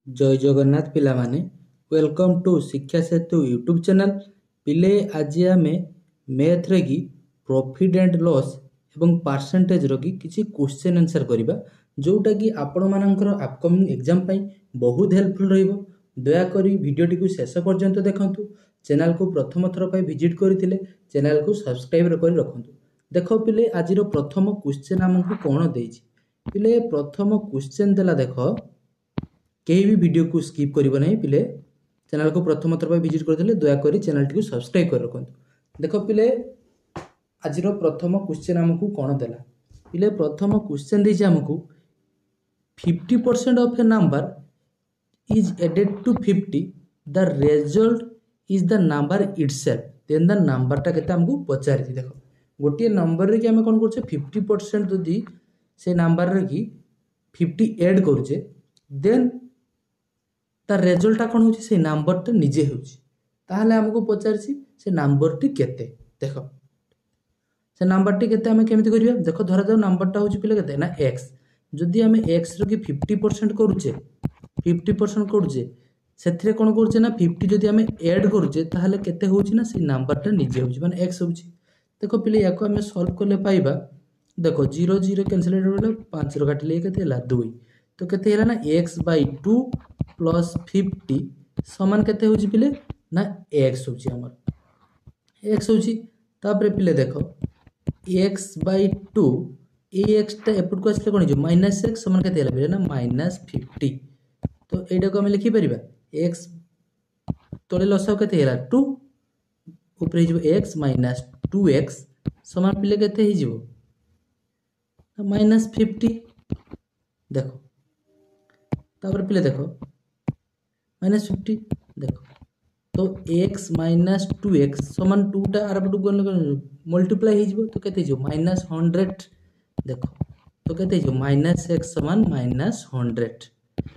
जय जगन्नाथ पिला माने वेलकम टू शिक्षा सेतु यूट्यूब चैनल पिले आज आम मैथ रे की प्रॉफिट एंड लॉस एवं परसेंटेज रो की किसी क्वेश्चन आंसर करबा जोटा कि आपण मानकर अपकमिंग एग्जाम पई बहुत हेल्पफुल रहइबो। दया करी वीडियो टी को शेष पर्यंत देखंतु। चैनल को प्रथम थर पई विजिट करथिले चैनल को सब्सक्राइब करी रखंतु। देखो पिले आज रो प्रथम क्वेश्चन हमकु कोन देछि। पिले प्रथम क्वेश्चन देला देखो कहीं भी वीडियो को स्किप करिबो नहीं पिले चैनल को प्रथम थर विजिट करथिले दया करी चैनल टी को सब्सक्राइब कर रखंतु। देखो पिले आज प्रथम क्वेश्चन हमकु कोन देला। पिले प्रथम क्वेश्चन देछि हमकु 50% of a number is added to 50 the result is the number itself then the number टा केते हमकु पचारि थी। देखो गोटे नंबर रे कि हम कोन करछे 50% जदी से नंबर रे कि 50 ऐड करछे देन तार रिजल्ट टा कोन होची से नंबर टा निजे होची ताहले हमकु पचारछि से नंबर टी केते। देखो से नंबर टी केते हमें केमिति करिया। देखो धरा जाऊ नंबर टा होची पिले केते ना x जदी हमें x रो कि 50% करूचे 50% करूचे सेथिरे कोन करूचे ना 50 जदी हमें ऐड करूचे ताहले केते होची ना से नंबर टा निजे होची माने x होची। देखो पिले याको हमें सॉल्व करले पाइबा। देखो 0 0 कैंसिल होले 5 रो काटले केते हला 2 तो केते हला ना x/2 + 50 समान केते होची पिले ना x होची हमर x होची। तापरे पिले देखो x/2 ए x टा एपट को आसले कोन जो -x समान केते हला पिले ना -50 तो एडा को हम लिखि परिबा x तोले लसाव केते हला 2 ऊपर ही जो x - 2x समान पिले केते ही जीवो -50। देखो तापर पिले देखो -50 देखो तो x - 2x समान 2 टा आरपटु गन मल्टीप्लाई ही जीवो तो केते जो -100 देखो तो केते जो -x समान -100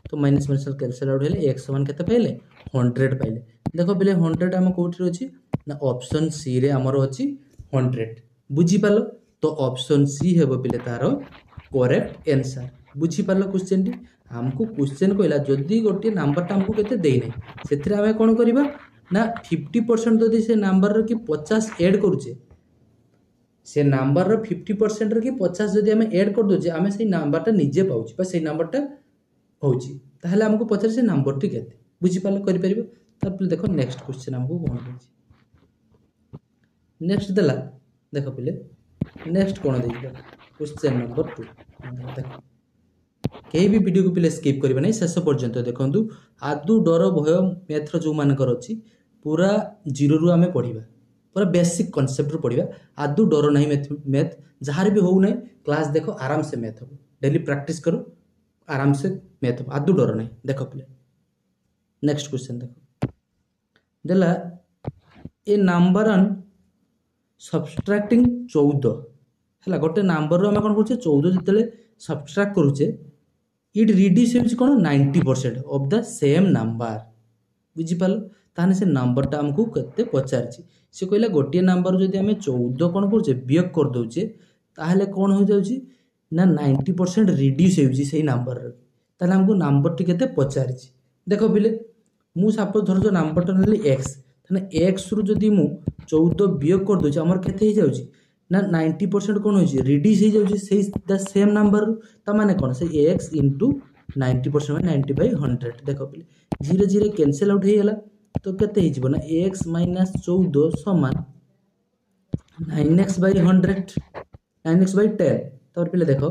तो माइनस माइनस कैंसिल आउट हेले x समान केते पाइले 100 पाइले। देखो पिले 100 हम कोठी अछि ना ऑप्शन सी रे हमर अछि 100 बुझी पालो तो ऑप्शन सी हेबो पिले तारो करेक्ट आंसर। बुझी पालो क्वेश्चन टी हमको क्वेश्चन कहला जदी गोटे नंबर टा हमको केते देई नै सेथिरे हमें कोन करबा ना 50% जदी से नंबर रो कि 50 ऐड करूचे से नंबर रो 50% रो कि 50 जदी हमें ऐड कर दोचे हमें से नंबर टा निजे पाउची बस से नंबर टा होची ताहले हमको पचार से नंबर टी केते बुझी पालो करि परिबो। तब देखो नेक्स्ट क्वेश्चन हमको कोन देछि नेक्स्ट देला। देखो पिले नेक्स्ट कोन देछि क्वेश्चन नंबर 2 देखो कहीं भी वीडियो को पिले स्किप करिबा नै शेष पर्यंत देखंतु। आदु डर भय मैथ रो जो मानकर अछि पूरा जीरो रु हमें पढिबा पूरा बेसिक कांसेप्ट रो पढिबा आदु डर नै मैथ जहार भी हो नै क्लास देखो आराम से मैथ हो डेली प्रैक्टिस करो आराम से मैथ हो आदु डर नै। देखो पिले नेक्स्ट क्वेश्चन देखो देला ए नंबर ऑन सब्ट्रैक्टिंग 14 हला गोटे नंबर रो हम कोन करछे 14 जतले सब्ट्रैक्ट करूचे इट रिड्यूस होछि कोन 90% ऑफ द सेम नंबर बुझी पालो ताने से नंबर टा हमकु केते पचारछि से कहला गोटे नंबर जदी हमें 14 कोन करछे वियोग कर दोचे ताहले कोन हो जाउछि ना 90% रिड्यूस होछि सेही नंबर रे ताले हमकु नंबर टी केते पचारछि। देखो बिले मु सपोज धर जो नंबर टा नेली x ताने x रु जदी मु 14 वियोग कर दोचे हमर केते ही जाउछि ना 90% कोन होछि रिड्यूस ही जाउछि सेही द सेम नंबर त माने कोन से x * 90% माने 90/100। देखो बिले 0 0 कैंसिल आउट हेला तो केते ही जीवो ना x - 14 समान 9x/100 9x/10 तोर पिले देखो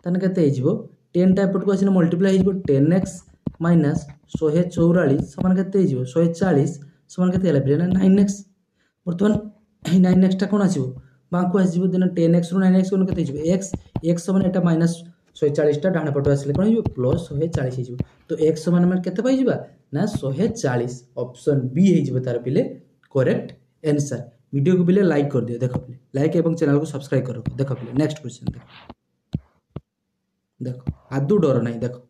तने केते ही जीवो 10 टा एपट को आसिना मल्टीप्लाई ही जीवो 10x - 144 समान केते ही जीवो 140 समान केते हेला पिले ना 9x वर्तमान 9x टा कोन आसीबो बांको आसीबो देना 10x रो 9x कोन केते जीवो x समान एटा -140 टा डाण पटो आसले कोन जीवो प्लस 140 ही जीवो तो x समान हम केते पाई जीवा ना 140 ऑप्शन बी हे जीवो तार पिले करेक्ट आंसर। वीडियो को पिले लाइक कर दियो। देखो पिले लाइक एवं चैनल को सब्सक्राइब करो। देखो पिले नेक्स्ट क्वेश्चन देखो आदु डर नहीं देखो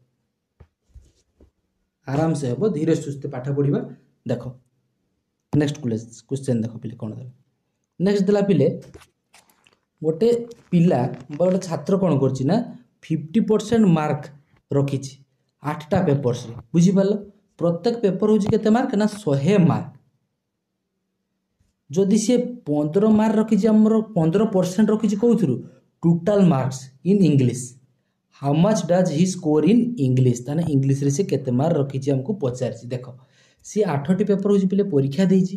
आराम से हो धीरे सुस्ते पाठ पढ़िबा। देखो नेक्स्ट क्वेश्चन देखो पिले कोन देला नेक्स्ट देला पिले गोटे पिला गोटे छात्र कोन करछि ना 50% मार्क रखिछि आठटा पेपर्स रे बुझिपाल प्रत्येक पेपर हूँ केते मार्क ना 100 मार्क जदि सी 15 मार्क रखी आमर 15% रखी कौन total marks in English how much does हि स्कोर इन इंग्लिश ताने इंग्लिश रे से केते मार्क रखी आमको पचार देख सी 8टी पेपर हूँ पिले परीक्षा देइछि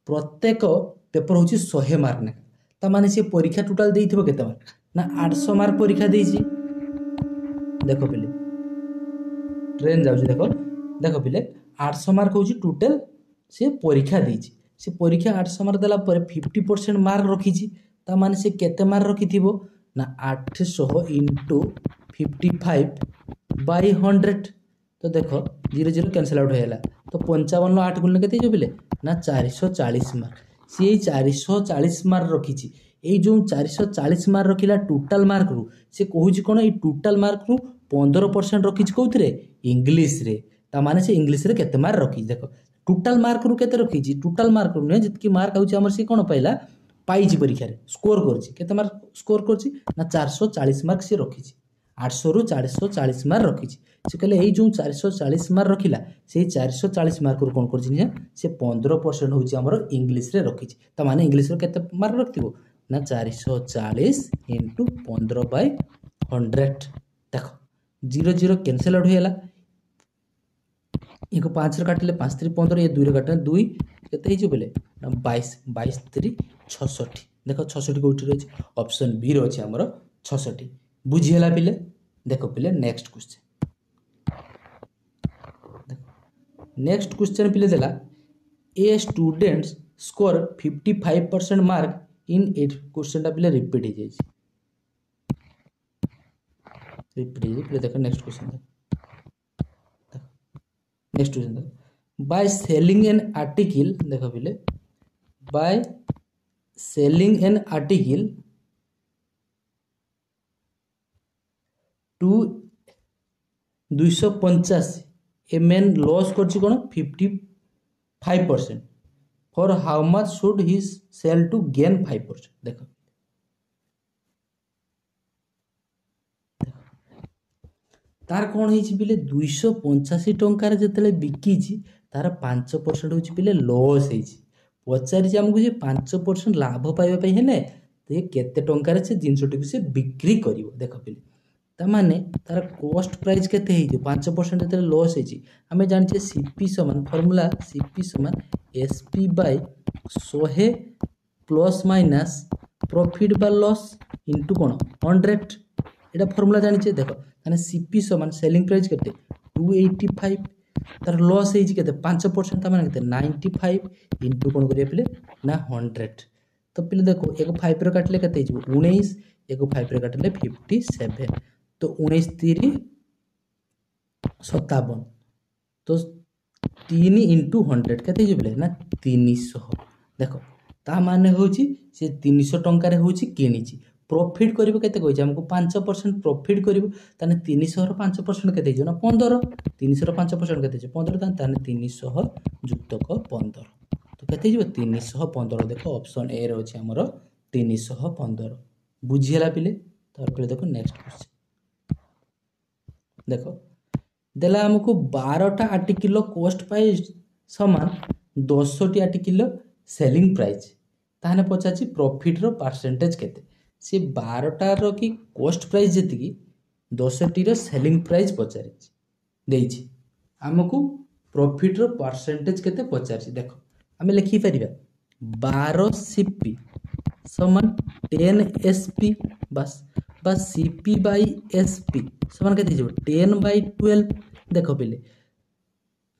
प्रत्येक पेपर हूँ 100 मार्क ना ता माने सी परीक्षा टोटाल देइथिबो केते मार्क ना 800 मार्क परीक्षा देइछि देख पिले ट्रेन जाउछि देख पिले 800 मार्क हूँ टोटाल से परीक्षा देइछि से परीक्षा 800 मार्क देला पर 50% मार्क रखी ता माने से केते मार्क रखी ना 800 इंटू 55 बाई 100 तो देख 0 कैंसल आउट होगा तो 55 8 गुण के पिले ना 440 मार्क सी 440 मार्क रखी ये जो 440 मार्क रखिला टोटाल मार्क रु से कहूँ कौन ये टोटाल मार्क रु 15% रखी कौन इंग्लीश रे ता माने से इंग्लीश रे केते मार्क रखी देख टोटाल मार्क रु केते रखी टोटाल मार्क रु नुहे जितकी मार्क आउची हमर से कौन पाइला पाई परीक्षा रे स्कोर करछि केते मार्क स्कोर करछि ना 440 मार्क से रखी 800 रु 440 मार्क रखी से कहले ये जो 440 मार्क रखिला से 440 मार्क रु कौन करछि से 15% होछि हमर इंग्लिश रे रखी ता माने इंग्लिश रे केते मार्क रखथिबो ना 440 इंटू 15/100 देख 0 कैंसल आउट होगा एक 5 रे काटिले 5 3 15 ये 2 रे काटिले 2 केते हिजो बोले 22 22 3 66 देख 66 कोठी रहछि ऑप्शन बी रो अछि हमर 66 बुझियला पिले देखो पिले नेक्स्ट क्वेश्चन नेक्स्ट क्वेश्चन पिले देला ए students score 55% mark in eight question टा पिले रिपीट हो जाइए पिले देखो नेक्स्ट क्वेश्चन नेक्स्ट क्वेश्चन देखो बाय सेलिंग एन आर्टिकल देखो पिले by selling an article to 285 एमएन लॉस करछि कोन 55% for how much should he sell to gain 5% देखो तार कौन होइछि पिले 285 टंकार जतले बिकी छि तार 5% होइछि पिले लॉस होइछि पचारि जे हमकु जे 5% लाभ पाइबा पई हेले ते केते टंकार से जिंसटी से बिक्री करिवो देखो पिले ता माने तार कॉस्ट प्राइस केते हे 5% जतले लॉस होइछि हमें जानि सीपी समान फार्मूला सीपी समान SP by 100 plus minus profit by loss into कोन 100 एटा फार्मूला जानि देखो माने सीपी समान सेलिंग प्राइस केते 285 तार लॉस हेछि केते 5% ता माने केते 95 इनटू कोन करिया पिले ना 100 तो पिले देखो एक 5 रे काटले केते हेछि 19 एक 5 रे काटले 57 तो 19 3 57 तो 3 इंटू 100 केते हेछि पिले ना 300 देखो ता माने होछि से 300 टंका रे होछि किनिछि प्रॉफिट करिवो केते कहै छै हमको 5% प्रॉफिट करिवो ताने 300 रो 5% केते हेजो ना 15 300 रो 5% केते छै 15 ताने 300 जुक्त क 15 तो केते हेजो 315 देखो ऑप्शन ए रो छै हमरो 315 बुझियला पिले तार पिले देखो नेक्स्ट क्वेश्चन देखो देला हमको 12टा आर्टिकल कॉस्ट प्राइस समान 10टी आर्टिकल सेलिंग प्राइस ताने पचाछि प्रॉफिट रो परसेंटेज केते से 12टा रो की कॉस्ट प्राइस जेति की 10टी रो सेलिंग प्राइस पचारि देछि हमको प्रॉफिट रो परसेंटेज केते पचारि देखो हमें लिखि परिबा 12 सीपी समान 10 एसपी बस बस सीपी बाय एसपी समान केते जेबो 10 बाय 12 देखो पिले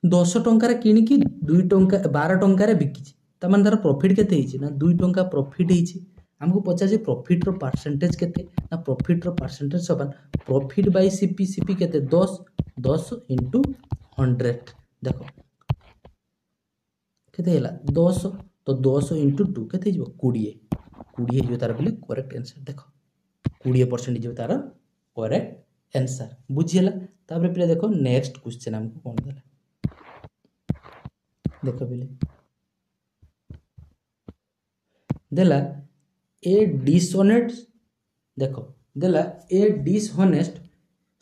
10 टंका रे किनि की 2 टंका 12 टंका रे बिकी त मान तार प्रॉफिट केते हिची ना 2 टंका प्रॉफिट हिची हमको पचाछि प्रॉफिट रो परसेंटेज केते ना प्रॉफिट रो परसेंटेज समान प्रॉफिट बाय सीपी सीपी केते 10 10 इंटू 100 देखो केते हैला 10 तो 10 इंटू 2 केते हिजो 20 20 हिजो तार बोले करेक्ट आंसर देखो 20% हिजो तार करेक्ट आंसर बुझियला तापर पिले देखो नेक्स्ट क्वेश्चन हमको कोन देला देखो पिले देला ए डिसऑनेस्ट देखो देला ए dishonest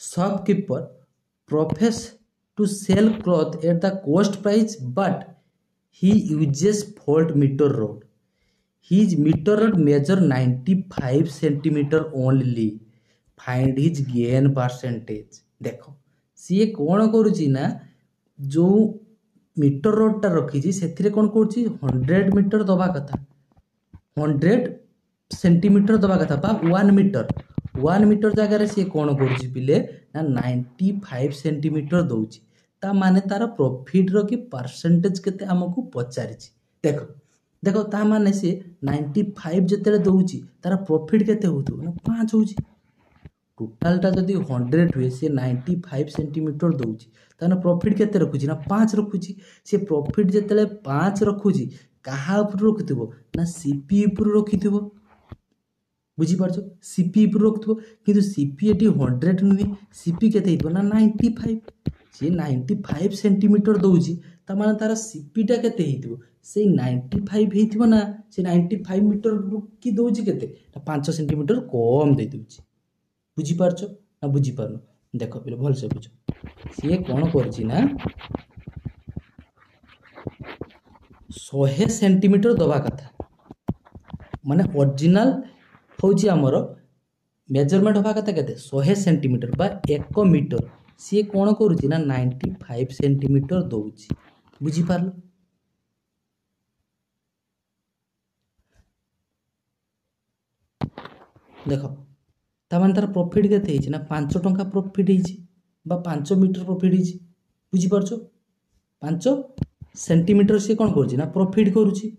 shopkeeper profess to sell cloth at the cost price, but he uses fault meter rod. His meter rod measure 95 centimeter only. Find his gain percentage. देखो सीए कौन करुची ना जो मीटर रोडटा रखी से कौन करुची 100 मीटर दबा कथा 100 सेंटीमीटर दबा कथा बा 1 मीटर जगार सी कौन करुची पिले ना 95 सेंटीमीटर दौची ता माने तार प्रॉफिट रो कि परसेंटेज केते हमको पचारिची देखो देखो ता माने सी 95 जते दौची तार प्रॉफिट केते होतो ना 5 होची टोटालटा जदि 100 हुए सी 95 सेंटीमीटर दौची ताने प्रॉफिट केते रखुची ना 5 रखुची से प्रॉफिट जते 5 रखुची कहा ऊपर रखिथिबो ना सीपी ऊपर रखिथिबो बुझी पारछो सीपी ऊपर रखिथिबो किंतु सीपी एटी 100 नुहे सीपी केते हितबो ना 95 से 95 सेंटीमीटर दौची ता माने तार सीपीटा केते हितबो से 95 हितबो ना से 95 मीटर की दौची केते 5 सेंटीमीटर कम दे दौची बुझी पारछो ना बुझी पारनो देखो पहले भल से बुझो सी कौन करछि ना 100 सेंटीमीटर दबा कथा माने ओरिजिनल होची हमर मेजरमेंट होबा कथा केते 100 सेंटीमीटर बा 1 मीटर सी कौन करुछि ना 95 सेंटीमीटर दौछि बुझी पारलो देखो तामान तार प्रॉफिट केते हिची ना 5 टंका प्रॉफिट हिची बा 5 मीटर प्रॉफिट हिची बुझी पारछो 5 सेंटीमीटर से कौन करुछि ना प्रॉफिट करुछि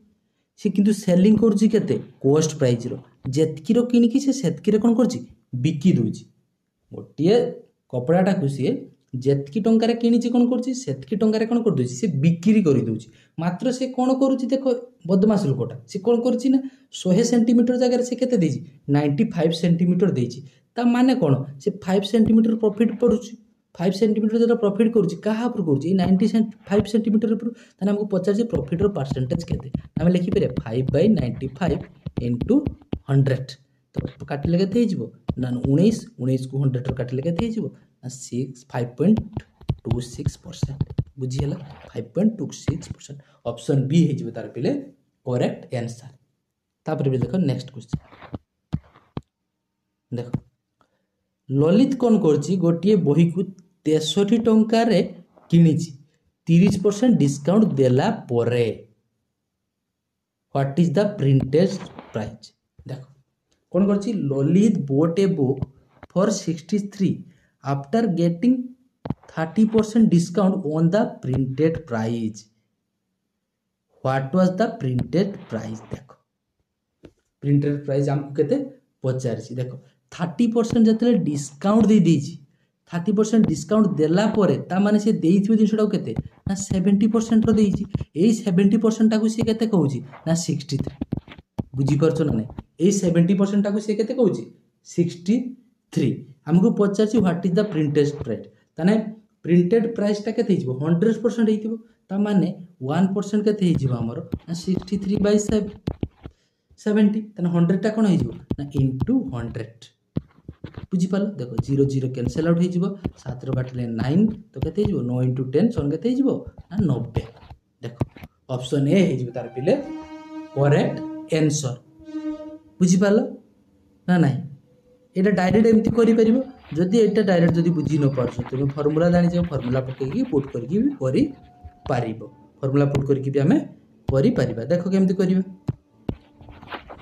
से किंतु सेलिंग करुछि केते कॉस्ट प्राइस रो जेतकी रो किनि कि से सेतकी रे कौन करुछि बिकी दोछि गोटिए कपड़ाटा को सी जेतकी टंकार किणी कौन करुछि सेतकी टंकार कौन कर दोछि से बिक्री कर दोछि मात्र से कौन करुछि देखो बदमाश लोकटा से कौन करुछि ना 100 सेंटीमीटर जगह से केते देछि 95 सेंटीमीटर देछि ता माने कौन से 5 सेंटीमीटर प्रॉफिट पड़ुछि 5 सेंटीमीटर जो प्रॉफिट करुछि कहा ऊपर करुछि 95 सेंटीमीटर ऊपर ताने हमको पचार जे प्रॉफिट रो परसेंटेज केते हम लिखि पारे 5/95 इनटू 100 तो काटिले केते हिजबो ना 19 को 100 रो काटिले केते हिजबो 5.26% बुझीला 5.26% ऑप्शन बी है तार पे करेक्ट आंसर तापर भी देखो नेक्स्ट क्वेश्चन देखो ललित कौन करछि गोटिए बही को 63 टंका रे किनिछि 30% डिस्काउंट देला परे what is the printed price देखो कौन करछि Lalit boat a book for 63 after getting 30% discount on the printed price what was the printed price देखो printed price हमको केते पचारछि देखो 30% जतले डिस्काउंट दे दीछि 30% डिस्काउंट देला परे ता माने से देइथिबो जिंसटा केते ना 70% रो देइछि एई 70% टाकू से केते कहउछि ना 63 बुझी परछो ना नै एई 70% टाकू से केते कहउछि 63 हमको पचारछि what is the printed price ताने प्रिंटेड प्राइस ता केते हिजबो 100% हिथिबो ता माने 1% केते हिजबो हमर 63/70 ताने 100 ता कोन हिजबो ना इनटू 100 बुझी पालो देखो 0 0 कैंसिल आउट हिजबो 7 रो काटले 9 तो केते हिजबो 9 * 10 सन केते हिजबो ना 90 देखो ऑप्शन ए हिजबो तार पिले करेक्ट आंसर बुझी पालो ना नाही एटा डायरेक्ट एमती करि परिबो जदि एटा डायरेक्ट जदि बुझी न पारछो तबे फार्मूला जानि जे फार्मूला पकेकी पुट करके भी करि पारिबो फार्मूला पुट करके भी हमें करि पारिबा देखो केमती करिबा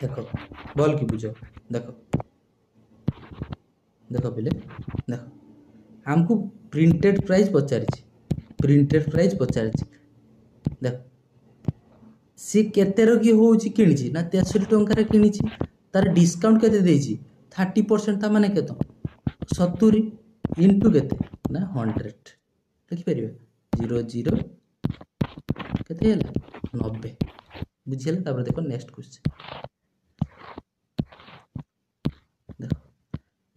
देखो बोल की बुझो देखो देखो पहले देखो हमको प्रिंटेड प्राइस पचारिछि देखो सी केते रो की होउची किनिछि ना 63 टंका रे किनिछि तार डिस्काउंट केते देछि 30% ता माने केतो 70 इनटू केते ना 100 लिखि परिबे 0 0 केते होला 90 बुझियला तापर देखो नेक्स्ट क्वेश्चन देखो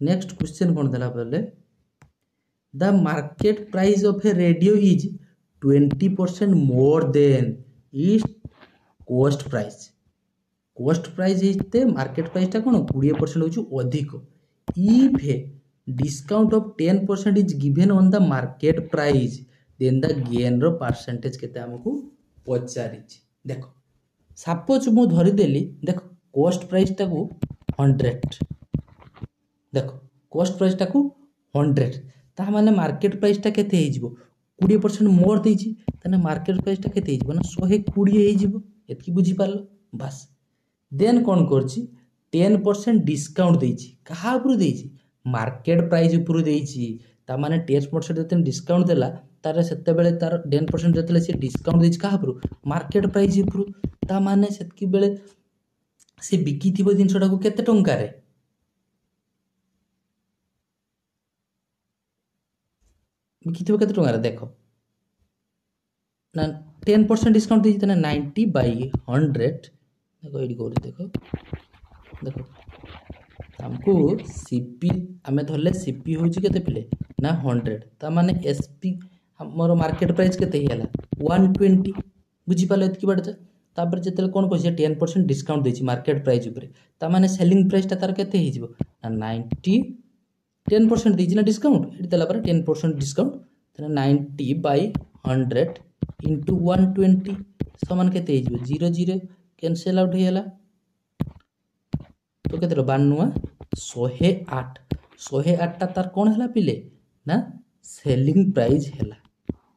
नेक्स्ट क्वेश्चन कोन देला पहले the market price of a radio is 20% more than its cost price हिते मार्केट प्राइस ता कोन 20% होछु अधिक if discount of 10% is given on the market price then the gain or percentage केते हमको पचारि देखो सपोज मु धरिदेली देखो कॉस्ट प्राइस टाकू 100 देखो कॉस्ट प्राइस टाकू 100 ता माने मार्केट प्राइस टा केते हे जिवो 20% मोर देछि तने मार्केट प्राइस टा केते हे जिवो ना 120 हे जिवो एतकी बुझी पारलो बस देन कोन करछि 10% डिस्काउंट देछि कहा ऊपर देछि मार्केट प्राइस ऊपर देछि ता माने 10% जते डिस्काउंट देला तार सेते बेले तार 10% जते से डिस्काउंट देछि कहा ऊपर मार्केट प्राइस ऊपर ता माने सेतकी बेले से बिकी थिबो जिंसटा को केते टंका रे बिकी थिबो केते टंका रे देखो ना 10% डिस्काउंट देछि तने 90 बाय 100 देखो एडी कोरी देखो देखो हमको सीपी आमे धरले सीपी होची केते पिले ना 100 ता माने एसपी हमर मार्केट प्राइस केते हेला 120 बुझी पाले एतकी बाटा तापर जेतेले कोन कहै 10% डिस्काउंट देछि मार्केट प्राइस ऊपर ता माने सेलिंग प्राइस ता तार केते हे जिवो ना 90 10% देछि ना डिस्काउंट एडी देला पर 10% डिस्काउंट तने 90 बाय 100 into 120 समान केते हे जिवो 0 0 कैंसिल आउट हेला तो केते 92 108 108 टा तार कोन हला पिले ना सेलिंग प्राइस हला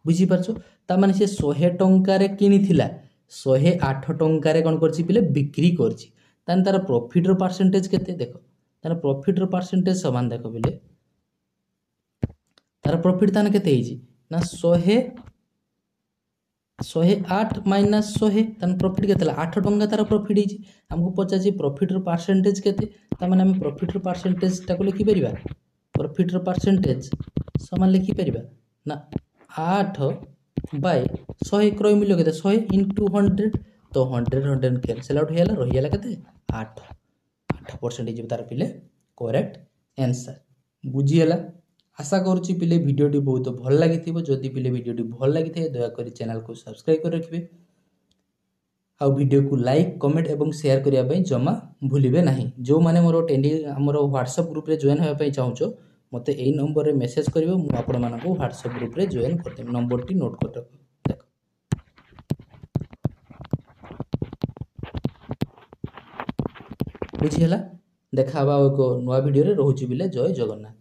बुझी परछो ता माने से 100 टंका रे किनी थिला 108 टंका रे कोन करछि पिले बिक्री करछि तान तार प्रॉफिट रो परसेंटेज केते देखो तार प्रॉफिट रो परसेंटेज समान देखो पिले तार प्रॉफिट तान केते हेछि ना 108 माइनस 100 तान प्रॉफिट केतेला 8 टंका तार प्रॉफिट हेछि हमको पचाछि प्रॉफिट रो परसेंटेज केते ता माने हम प्रॉफिट रो परसेंटेज टाको लिखि परिबा प्रॉफिट रो परसेंटेज समान लिखि परिबा ना 8 बाय 100 क्रय मूल्य केते 100 into 100 तो 100 100 कैंसिल आउट हेला रहि गेला केते 8% जे तार पिले करेक्ट आंसर बुझी गेला आशा करूची पिले वीडियोटी बहुत भल लागिथिबो जदि पिले वीडियोटी भल लागिथे दया करी चैनल को सब्सक्राइब कर रखिबे आ वीडियो को लाइक कमेंट एवं शेयर करिया पई जमा भूलिबे नाही जो माने मोर हमर WhatsApp ग्रुप रे जॉइन होया पई चाहूचो मते एई नंबर रे मेसेज करिवो मु आपण मानको WhatsApp ग्रुप रे जॉइन करते नंबर टी नोट कर रखो देखो बुझी हला देखा बा को नवा वीडियो रे रहूची बिले जय जगन्नाथ।